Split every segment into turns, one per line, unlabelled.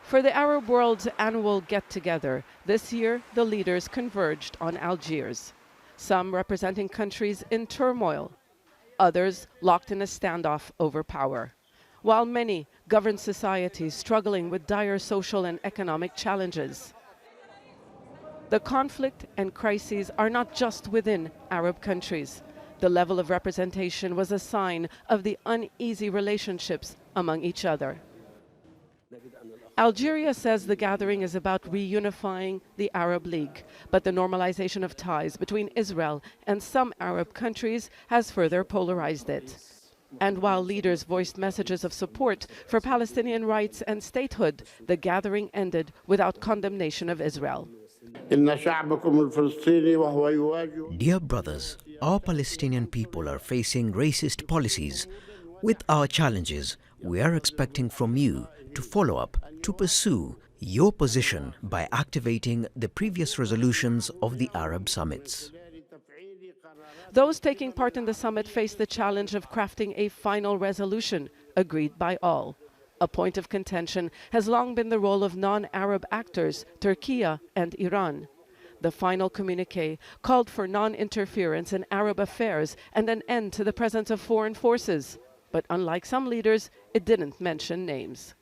For the Arab world's annual get-together, this year the leaders converged on Algiers, some representing countries in turmoil, others locked in a standoff over power, while many govern societies struggling with dire social and economic challenges. The conflict and crises are not just within Arab countries. The level of representation was a sign of the uneasy relationships among each other. Algeria says the gathering is about reunifying the Arab League, but the normalization of ties between Israel and some Arab countries has further polarized it. And while leaders voiced messages of support for Palestinian rights and statehood, the gathering ended without condemnation of Israel.
Dear brothers, our Palestinian people are facing racist policies. With our challenges, we are expecting from you to follow up, to pursue your position by activating the previous resolutions of the Arab summits.
Those taking part in the summit face the challenge of crafting a final resolution agreed by all. A point of contention has long been the role of non-Arab actors, Turkey and Iran. The final communique called for non-interference in Arab affairs and an end to the presence of foreign forces. But unlike some leaders, it didn't mention names.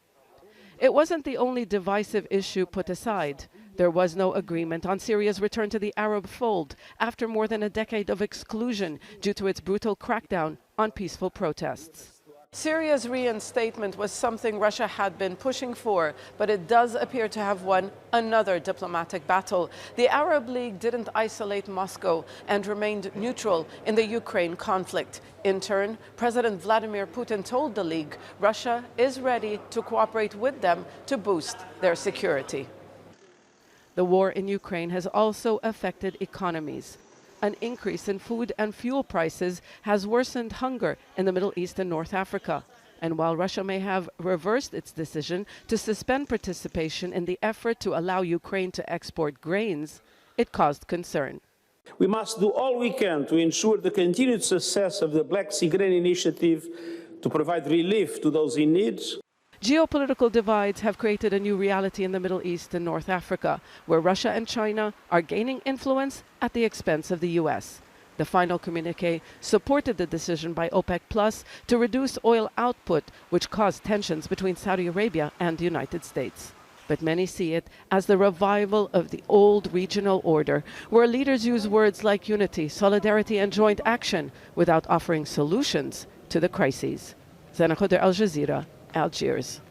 It wasn't the only divisive issue put aside. There was no agreement on Syria's return to the Arab fold after more than a decade of exclusion due to its brutal crackdown on peaceful protests. Syria's reinstatement was something Russia had been pushing for, but it does appear to have won another diplomatic battle. The Arab League didn't isolate Moscow and remained neutral in the Ukraine conflict. In turn, President Vladimir Putin told the League Russia is ready to cooperate with them to boost their security. The war in Ukraine has also affected economies. An increase in food and fuel prices has worsened hunger in the Middle East and North Africa. And while Russia may have reversed its decision to suspend participation in the effort to allow Ukraine to export grains, it caused concern.
We must do all we can to ensure the continued success of the Black Sea Grain Initiative to provide relief to those in need.
Geopolitical divides have created a new reality in the Middle East and North Africa, where Russia and China are gaining influence at the expense of the U.S. The final communique supported the decision by OPEC Plus to reduce oil output, which caused tensions between Saudi Arabia and the United States. But many see it as the revival of the old regional order, where leaders use words like unity, solidarity, and joint action without offering solutions to the crises. Zeina, Khodr, Al Jazeera, Algiers.